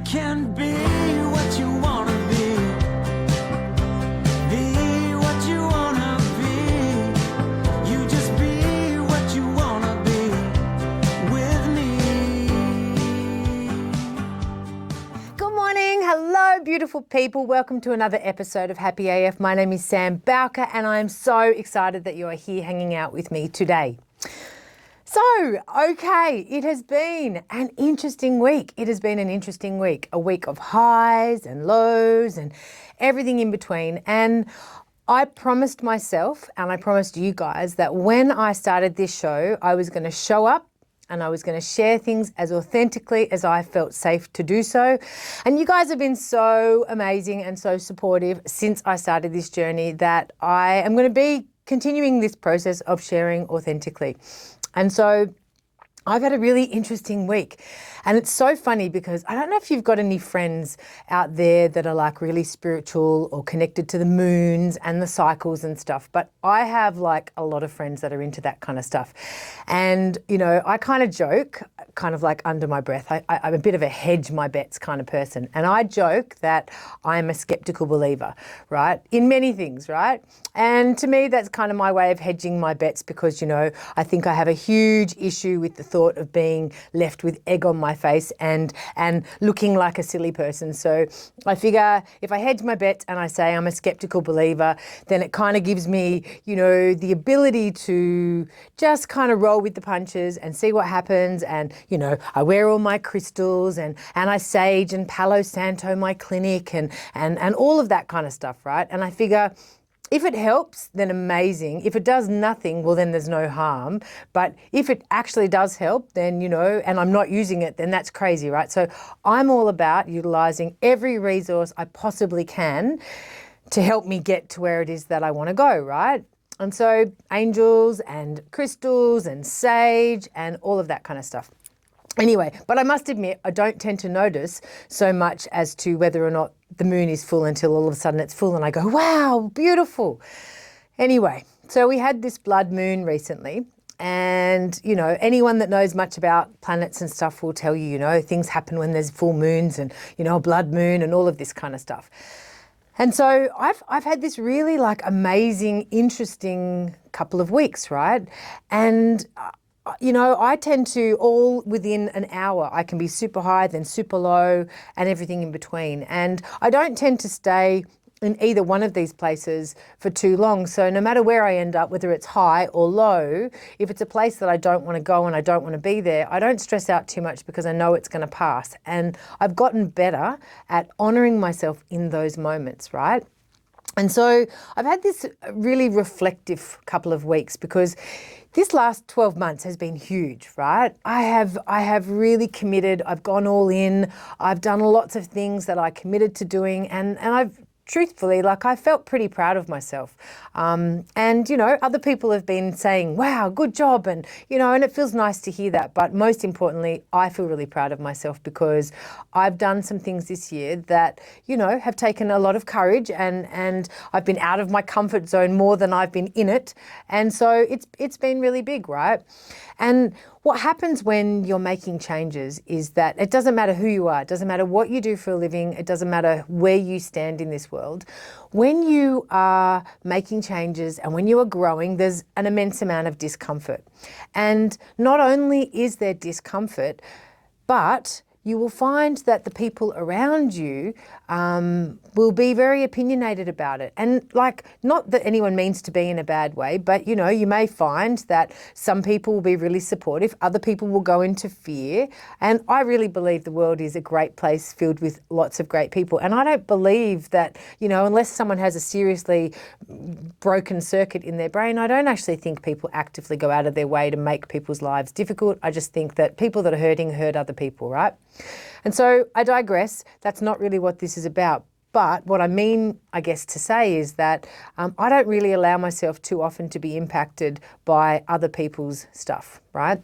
can be what you wanna be. Be what you wanna be. You just be what you wanna be with me. Good morning. Hello, beautiful people. Welcome to another episode of Happy AF. My name is Sambowker, and I am so excited that you are here hanging out with me today. So, okay, it has been an interesting week. It has been an interesting week, a week of highs and lows and everything in between. And I promised myself and I promised you guys that when I started this show, I was going to show up and I was going to share things as authentically as I felt safe to do so. And you guys have been so amazing and so supportive since I started this journey that I am going to be continuing this process of sharing authentically. And so I've had a really interesting week. And it's so funny because I don't know if you've got any friends out there that are like really spiritual or connected to the moons and the cycles and stuff, but I have like a lot of friends that are into that kind of stuff. And, you know, I kind of joke, kind of like under my breath, I'm a bit of a hedge my bets kind of person. And I joke that I'm a skeptical believer, right? In many things, right? And to me, that's kind of my way of hedging my bets because, you know, I think I have a huge issue with the thought of being left with egg on my face and looking like a silly person. So I figure if I hedge my bets and I say I'm a skeptical believer, then it kind of gives me, you know, the ability to just kind of roll with the punches and see what happens. And, you know, I wear all my crystals and I sage and Palo Santo my clinic and all of that kind of stuff, right? And I figure if it helps, then amazing. If it does nothing, well, then there's no harm. But if it actually does help, then, you know, and I'm not using it, then that's crazy, right? So I'm all about utilizing every resource I possibly can to help me get to where it is that I want to go, right? And so angels and crystals and sage and all of that kind of stuff. Anyway, but I must admit, I don't tend to notice so much as to whether or not the moon is full until all of a sudden it's full and I go, wow, beautiful. Anyway, so we had this blood moon recently and, you know, anyone that knows much about planets and stuff will tell you, you know, things happen when there's full moons and, you know, a blood moon and all of this kind of stuff. And so I've had this really like amazing, interesting couple of weeks, right? And you know, I tend to all within an hour, I can be super high, then super low and everything in between. And I don't tend to stay in either one of these places for too long. So no matter where I end up, whether it's high or low, if it's a place that I don't want to go and I don't want to be there, I don't stress out too much because I know it's going to pass. And I've gotten better at honoring myself in those moments, right? And so I've had this really reflective couple of weeks because this last 12 months has been huge, right? I have really committed. I've gone all in. I've done lots of things that I committed to doing and I've truthfully, like I felt pretty proud of myself. And, you know, other people have been saying, wow, good job. And, you know, and it feels nice to hear that. But most importantly, I feel really proud of myself because I've done some things this year that, you know, have taken a lot of courage and I've been out of my comfort zone more than I've been in it. And so it's been really big, right? And what happens when you're making changes is that it doesn't matter who you are, it doesn't matter what you do for a living, it doesn't matter where you stand in this world. When you are making changes and when you are growing, there's an immense amount of discomfort. And not only is there discomfort, but you will find that the people around you will be very opinionated about it. And like, not that anyone means to be in a bad way, but you know, you may find that some people will be really supportive, other people will go into fear. And I really believe the world is a great place filled with lots of great people. And I don't believe that, you know, unless someone has a seriously broken circuit in their brain, I don't actually think people actively go out of their way to make people's lives difficult. I just think that people that are hurting hurt other people, right? And so I digress. That's not really what this is about. But what I mean, I guess, to say is that I don't really allow myself too often to be impacted by other people's stuff, right?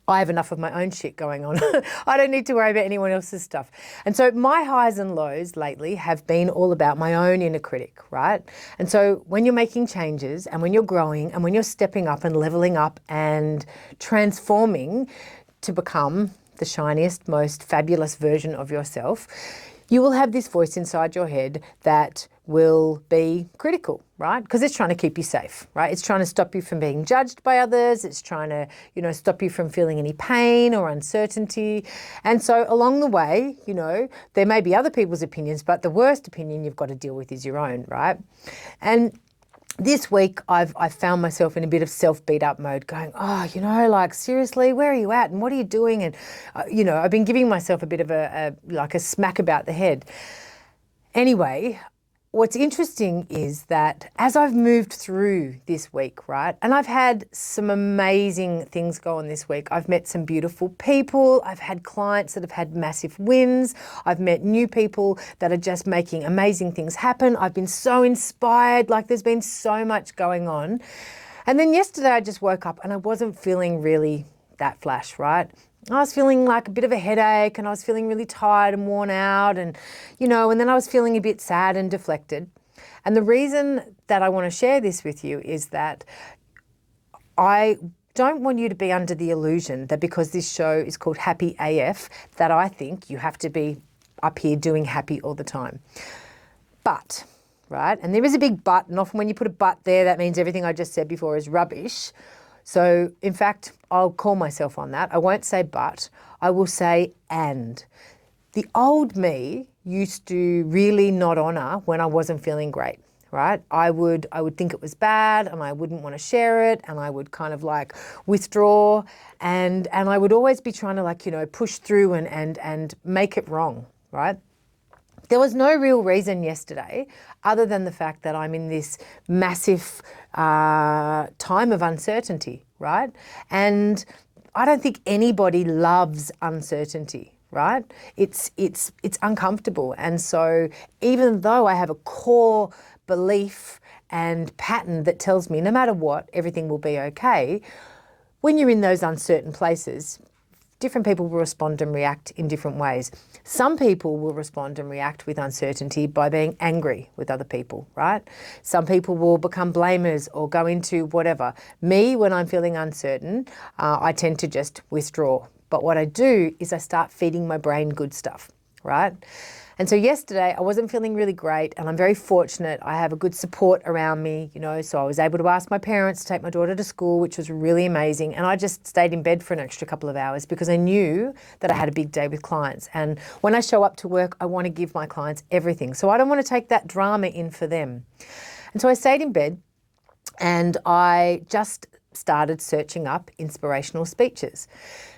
I have enough of my own shit going on. I don't need to worry about anyone else's stuff. And so my highs and lows lately have been all about my own inner critic, right? And so when you're making changes and when you're growing and when you're stepping up and leveling up and transforming to become the shiniest, most fabulous version of yourself, you will have this voice inside your head that will be critical, right? Because it's trying to keep you safe, right? It's trying to stop you from being judged by others. It's trying to, stop you from feeling any pain or uncertainty. And so along the way, there may be other people's opinions, but the worst opinion you've got to deal with is your own, right? And this week, I've found myself in a bit of self-beat-up mode going, seriously, where are you at and what are you doing? And, I've been giving myself a bit of a smack about the head. Anyway, what's interesting is that as I've moved through this week, right, and I've had some amazing things go on this week. I've met some beautiful people. I've had clients that have had massive wins. I've met new people that are just making amazing things happen. I've been so inspired. There's been so much going on. And then yesterday I just woke up and I wasn't feeling really that flash, right? I was feeling like a bit of a headache and I was feeling really tired and worn out and then I was feeling a bit sad and deflected. And the reason that I want to share this with you is that I don't want you to be under the illusion that because this show is called Happy AF, that I think you have to be up here doing happy all the time. But, right, and there is a big but, and often when you put a but there, that means everything I just said before is rubbish. So, in fact, I'll call myself on that. I won't say but, I will say and. The old me used to really not honour when I wasn't feeling great, right? I would think it was bad and I wouldn't want to share it and I would kind of withdraw and I would always be trying to push through and make it wrong, right? There was no real reason yesterday other than the fact that I'm in this massive time of uncertainty, right? And I don't think anybody loves uncertainty, right? It's uncomfortable. And so even though I have a core belief and pattern that tells me no matter what, everything will be okay, when you're in those uncertain places, different people will respond and react in different ways. Some people will respond and react with uncertainty by being angry with other people, right? Some people will become blamers or go into whatever. Me, when I'm feeling uncertain, I tend to just withdraw. But what I do is I start feeding my brain good stuff, right? And so yesterday I wasn't feeling really great and I'm very fortunate. I have a good support around me, so I was able to ask my parents to take my daughter to school, which was really amazing. And I just stayed in bed for an extra couple of hours because I knew that I had a big day with clients. And when I show up to work, I want to give my clients everything. So I don't want to take that drama in for them. And so I stayed in bed and I just started searching up inspirational speeches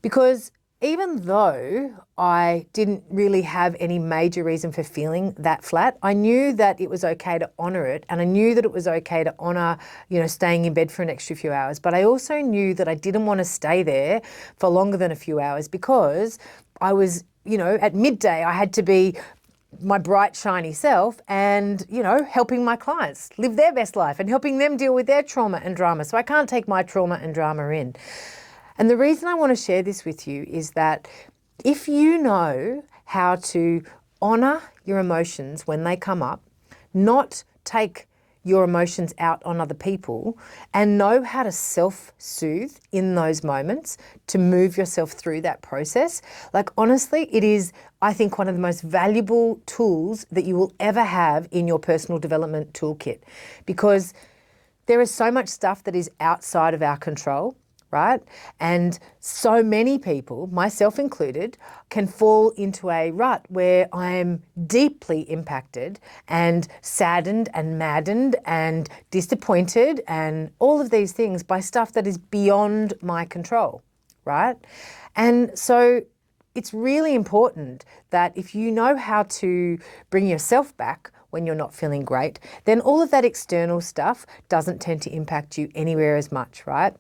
because even though I didn't really have any major reason for feeling that flat, I knew that it was okay to honour it. And I knew that it was okay to honour, staying in bed for an extra few hours. But I also knew that I didn't want to stay there for longer than a few hours because I was, at midday, I had to be my bright, shiny self and, helping my clients live their best life and helping them deal with their trauma and drama. So I can't take my trauma and drama in. And the reason I want to share this with you is that if you know how to honour your emotions when they come up, not take your emotions out on other people, and know how to self-soothe in those moments to move yourself through that process, honestly, it is, I think, one of the most valuable tools that you will ever have in your personal development toolkit, because there is so much stuff that is outside of our control, right? And so many people, myself included, can fall into a rut where I am deeply impacted and saddened and maddened and disappointed and all of these things by stuff that is beyond my control, right? And so it's really important that if you know how to bring yourself back when you're not feeling great, then all of that external stuff doesn't tend to impact you anywhere as much, right?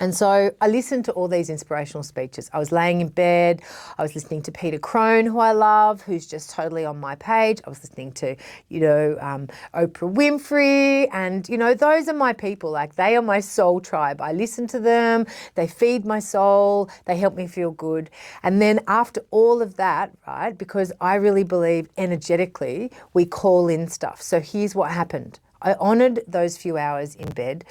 And so I listened to all these inspirational speeches. I was laying in bed. I was listening to Peter Crone, who I love, who's just totally on my page. I was listening to, Oprah Winfrey. And, those are my people. They are my soul tribe. I listen to them. They feed my soul. They help me feel good. And then after all of that, right, because I really believe energetically we call in stuff. So here's what happened. I honoured those few hours in bed.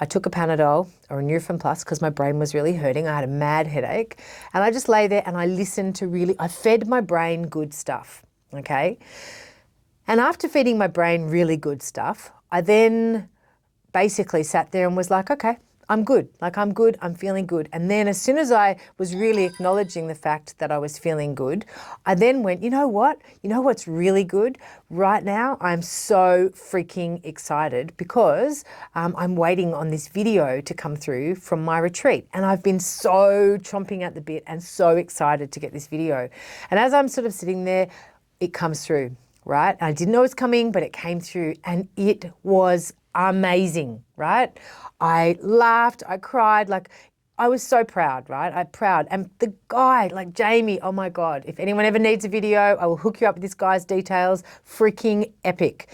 I took a Panadol or a Nurofen Plus because my brain was really hurting. I had a mad headache. And I just lay there and I listened to I fed my brain good stuff, okay? And after feeding my brain really good stuff, I then basically sat there and was like, okay, I'm good. Like, I'm good, I'm feeling good. And then as soon as I was really acknowledging the fact that I was feeling good, I then went, you know what? You know what's really good? Right now, I'm so freaking excited because I'm waiting on this video to come through from my retreat. And I've been so chomping at the bit and so excited to get this video. And as I'm sort of sitting there, it comes through, right? I didn't know it was coming, but it came through and it was amazing, right? I laughed, I cried, like I was so proud, right? I'm proud. And the guy, like Jamie, oh my God, if anyone ever needs a video, I will hook you up with this guy's details, freaking epic.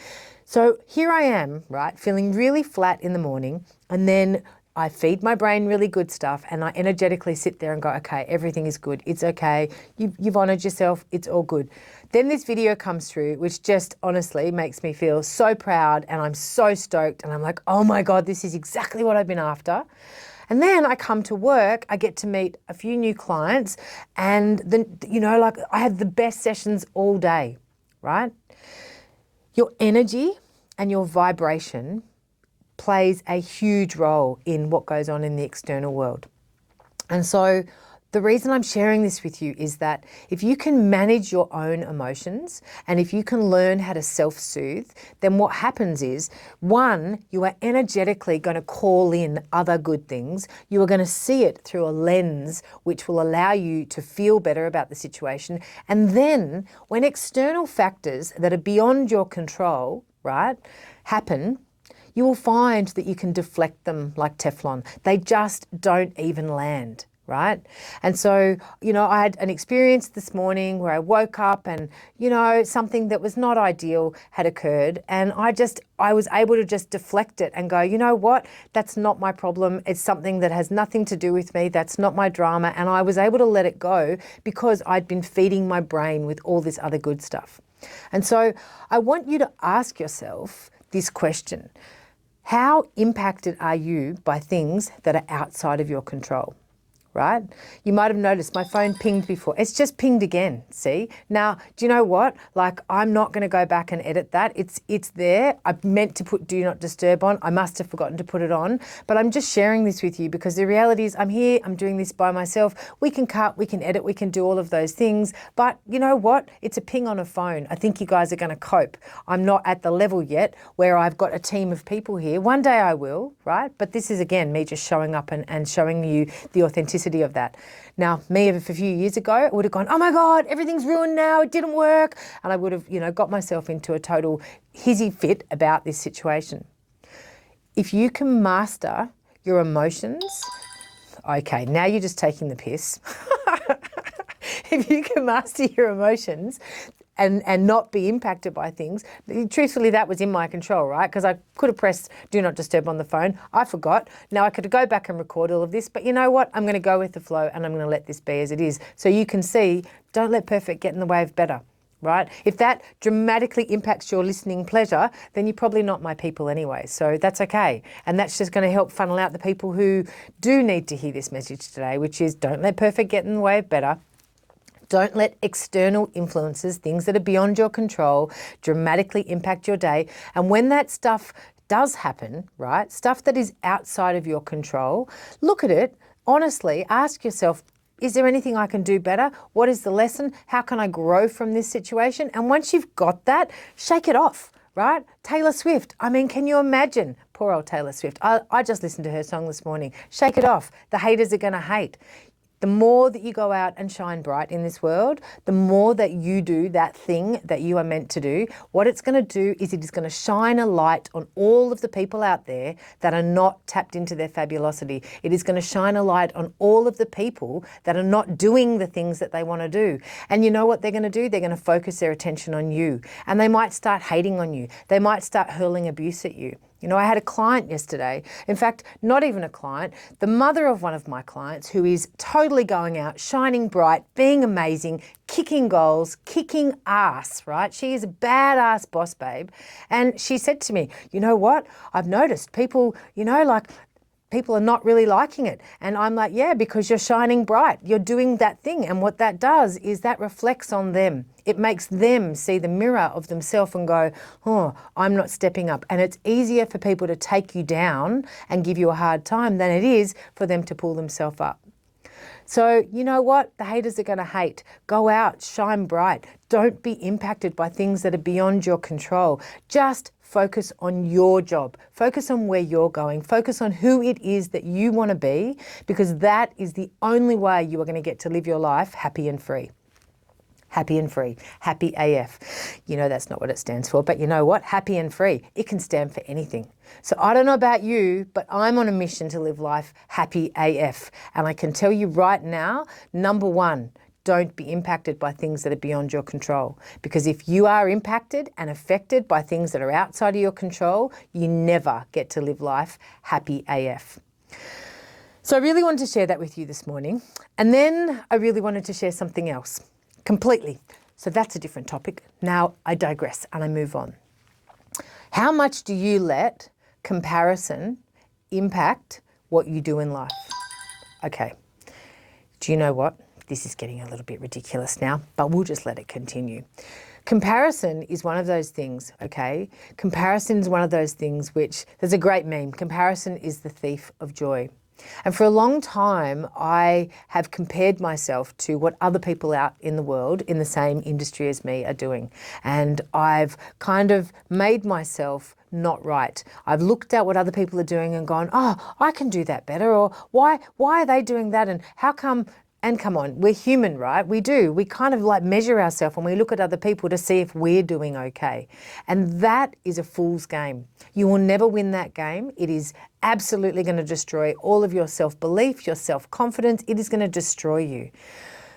So here I am, right, feeling really flat in the morning, and then I feed my brain really good stuff and I energetically sit there and go, okay, everything is good. It's okay. You've honored yourself. It's all good. Then this video comes through, which just honestly makes me feel so proud and I'm so stoked and I'm like, oh my God, this is exactly what I've been after. And then I come to work, I get to meet a few new clients and then, like I have the best sessions all day, right? Your energy and your vibration plays a huge role in what goes on in the external world. And so the reason I'm sharing this with you is that if you can manage your own emotions and if you can learn how to self-soothe, then what happens is, one, you are energetically going to call in other good things. You are going to see it through a lens which will allow you to feel better about the situation. And then when external factors that are beyond your control, right, happen, you will find that you can deflect them like Teflon. They just don't even land, right? And so, I had an experience this morning where I woke up and, something that was not ideal had occurred. And I was able to just deflect it and go, you know what? That's not my problem. It's something that has nothing to do with me. That's not my drama. And I was able to let it go because I'd been feeding my brain with all this other good stuff. And so I want you to ask yourself this question. How impacted are you by things that are outside of your control, right? You might have noticed my phone pinged before. It's just pinged again, see? Now, do you know what? Like, I'm not going to go back and edit that. It's there. I meant to put Do Not Disturb on. I must have forgotten to put it on. But I'm just sharing this with you because the reality is I'm here. I'm doing this by myself. We can cut, we can edit, we can do all of those things. But you know what? It's a ping on a phone. I think you guys are going to cope. I'm not at the level yet where I've got a team of people here. One day I will, right? But this is, again, me just showing up and showing you the authenticity of that. Now, me a few years ago, I would have gone, oh my God, everything's ruined now, it didn't work. And I would have, got myself into a total hissy fit about this situation. If you can master your emotions, okay, now you're just taking the piss. If you can master your emotions and not be impacted by things, truthfully, that was in my control, right? Because I could have pressed Do Not Disturb on the phone. I forgot. Now I could go back and record all of this, but you know what? I'm going to go with the flow and I'm going to let this be as it is. So you can see, don't let perfect get in the way of better, right? If that dramatically impacts your listening pleasure, then you're probably not my people anyway. So that's okay. And that's just going to help funnel out the people who do need to hear this message today, which is don't let perfect get in the way of better. Don't let external influences, things that are beyond your control, dramatically impact your day. And when that stuff does happen, right, stuff that is outside of your control, look at it, honestly, ask yourself, is there anything I can do better? What is the lesson? How can I grow from this situation? And once you've got that, shake it off, right? Taylor Swift, I mean, can you imagine? Poor old Taylor Swift. I just listened to her song this morning. Shake it off. The haters are going to hate. The more that you go out and shine bright in this world, the more that you do that thing that you are meant to do, what it's going to do is it is going to shine a light on all of the people out there that are not tapped into their fabulosity. It is going to shine a light on all of the people that are not doing the things that they want to do. And you know what they're going to do? They're going to focus their attention on you. And they might start hating on you. They might start hurling abuse at you. I had a client yesterday, in fact, not even a client, the mother of one of my clients who is totally going out, shining bright, being amazing, kicking goals, kicking ass, right? She is a badass boss babe. And she said to me, you know what? I've noticed people, people are not really liking it. And I'm like, yeah, because you're shining bright. You're doing that thing. And what that does is that reflects on them. It makes them see the mirror of themselves and go, oh, I'm not stepping up. And it's easier for people to take you down and give you a hard time than it is for them to pull themselves up. So you know what? The haters are going to hate. Go out, shine bright. Don't be impacted by things that are beyond your control. Just focus on your job. Focus on where you're going. Focus on who it is that you want to be, because that is the only way you are going to get to live your life happy and free. Happy and free. Happy AF. You know that's not what it stands for, but you know what? Happy and free. It can stand for anything. So I don't know about you, but I'm on a mission to live life happy AF. And I can tell you right now, number one, don't be impacted by things that are beyond your control. Because if you are impacted and affected by things that are outside of your control, you never get to live life happy AF. So I really wanted to share that with you this morning. And then I really wanted to share something else. Completely. So that's a different topic. Now I digress and I move on. How much do you let comparison impact what you do in life? Okay. Do you know what? This is getting a little bit ridiculous now, but we'll just let it continue. Comparison is one of those things, okay? Comparison is one of those things which, there's a great meme, comparison is the thief of joy. And for a long time, I have compared myself to what other people out in the world in the same industry as me are doing. And I've kind of made myself not right. I've looked at what other people are doing and gone, oh, I can do that better. Or why are they doing that? And how come? And come on, we're human, right? We do. We kind of like measure ourselves when we look at other people to see if we're doing okay. And that is a fool's game. You will never win that game. It is absolutely going to destroy all of your self-belief, your self-confidence. It is going to destroy you.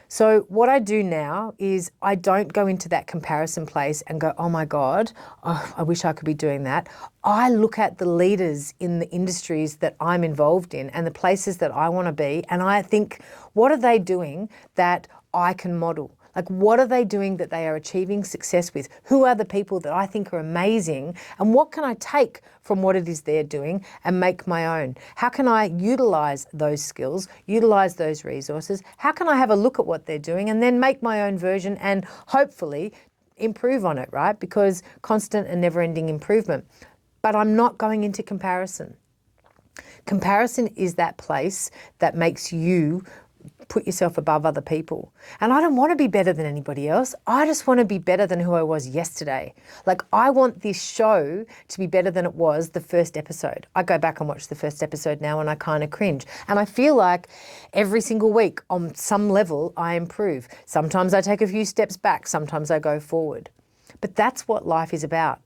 So what I do now is I don't go into that comparison place and go, oh my God, oh, I wish I could be doing that. I look at the leaders in the industries that I'm involved in and the places that I want to be, and I think, what are they doing that I can model? Like, what are they doing that they are achieving success with? Who are the people that I think are amazing? And what can I take from what it is they're doing and make my own? How can I utilize those skills, utilize those resources? How can I have a look at what they're doing and then make my own version and hopefully improve on it, right? Because constant and never-ending improvement. But I'm not going into comparison. Comparison is that place that makes you put yourself above other people. And I don't want to be better than anybody else. I just want to be better than who I was yesterday. Like, I want this show to be better than it was the first episode. I go back and watch the first episode now and I kind of cringe. And I feel like every single week on some level I improve. Sometimes I take a few steps back. Sometimes I go forward. But that's what life is about.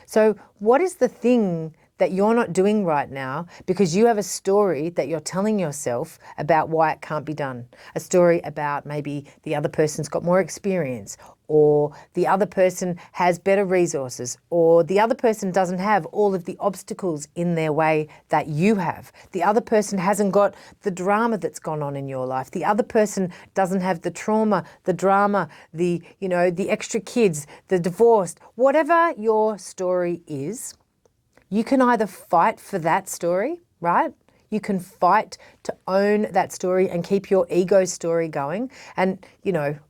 So what is the thing that you're not doing right now because you have a story that you're telling yourself about why it can't be done? A story about maybe the other person's got more experience, or the other person has better resources, or the other person doesn't have all of the obstacles in their way that you have. The other person hasn't got the drama that's gone on in your life. The other person doesn't have the trauma, the drama, the extra kids, the divorced, whatever your story is. You can either fight for that story, right? You can fight to own that story and keep your ego story going. And,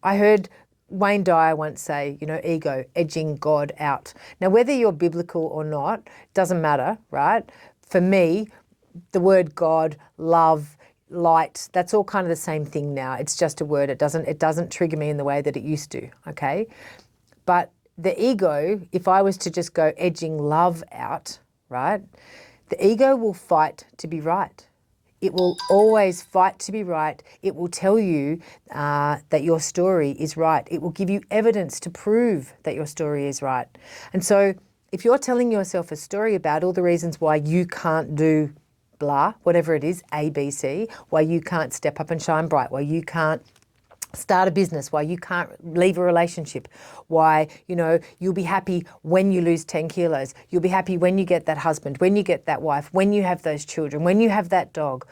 I heard Wayne Dyer once say, ego, edging God out. Now, whether you're biblical or not, doesn't matter, right? For me, the word God, love, light, that's all kind of the same thing now. It's just a word. It doesn't trigger me in the way that it used to, okay? But the ego, if I was to just go edging love out, right? The ego will fight to be right. It will always fight to be right. It will tell you that your story is right. It will give you evidence to prove that your story is right. And so if you're telling yourself a story about all the reasons why you can't do blah, whatever it is, A, B, C, why you can't step up and shine bright, why you can't start a business, why you can't leave a relationship, why, you'll be happy when you lose 10 kilos. You'll be happy when you get that husband, when you get that wife, when you have those children, when you have that dog.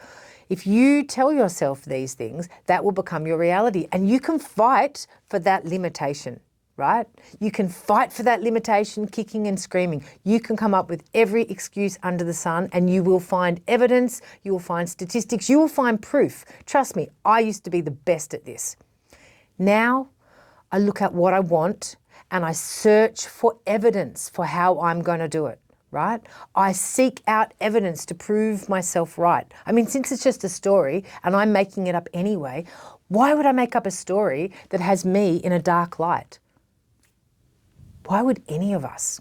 If you tell yourself these things, that will become your reality, and you can fight for that limitation. right? You can fight for that limitation, kicking and screaming. You can come up with every excuse under the sun and you will find evidence, you will find statistics, you will find proof. Trust me, I used to be the best at this. Now I look at what I want and I search for evidence for how I'm going to do it, right? I seek out evidence to prove myself right. I mean, since it's just a story and I'm making it up anyway, why would I make up a story that has me in a dark light? Why would any of us?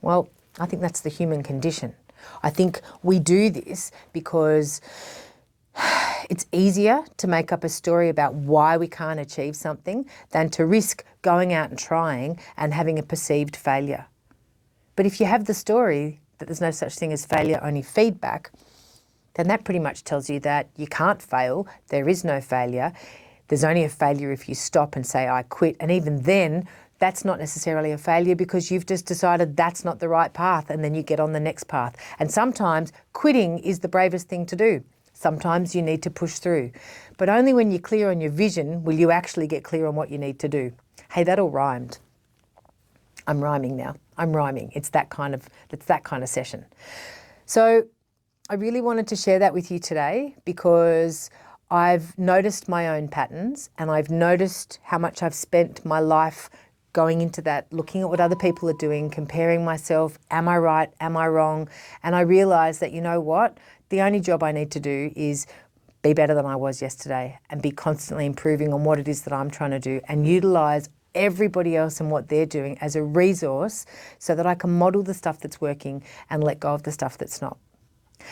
Well, I think that's the human condition. I think we do this because it's easier to make up a story about why we can't achieve something than to risk going out and trying and having a perceived failure. But if you have the story that there's no such thing as failure, only feedback, then that pretty much tells you that you can't fail, there is no failure. There's only a failure if you stop and say, I quit. And even then, that's not necessarily a failure because you've just decided that's not the right path and then you get on the next path. And sometimes quitting is the bravest thing to do. Sometimes you need to push through. But only when you're clear on your vision will you actually get clear on what you need to do. Hey, that all rhymed. I'm rhyming now. I'm rhyming. It's that kind of session. So I really wanted to share that with you today because I've noticed my own patterns and I've noticed how much I've spent my life going into that, looking at what other people are doing, comparing myself, am I right, am I wrong? And I realised that, you know what, the only job I need to do is be better than I was yesterday and be constantly improving on what it is that I'm trying to do and utilise everybody else and what they're doing as a resource so that I can model the stuff that's working and let go of the stuff that's not.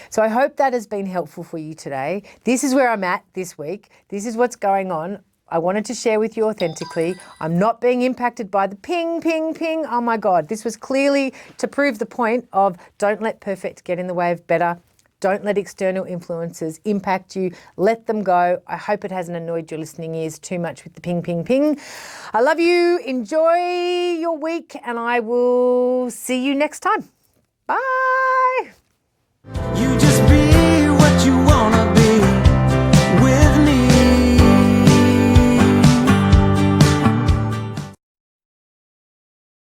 So I hope that has been helpful for you today. This is where I'm at this week. This is what's going on. I wanted to share with you authentically. I'm not being impacted by the ping, ping, ping. Oh my God, this was clearly to prove the point of don't let perfect get in the way of better. Don't let external influences impact you. Let them go. I hope it hasn't annoyed your listening ears too much with the ping, ping, ping. I love you. Enjoy your week and I will see you next time. Bye. You just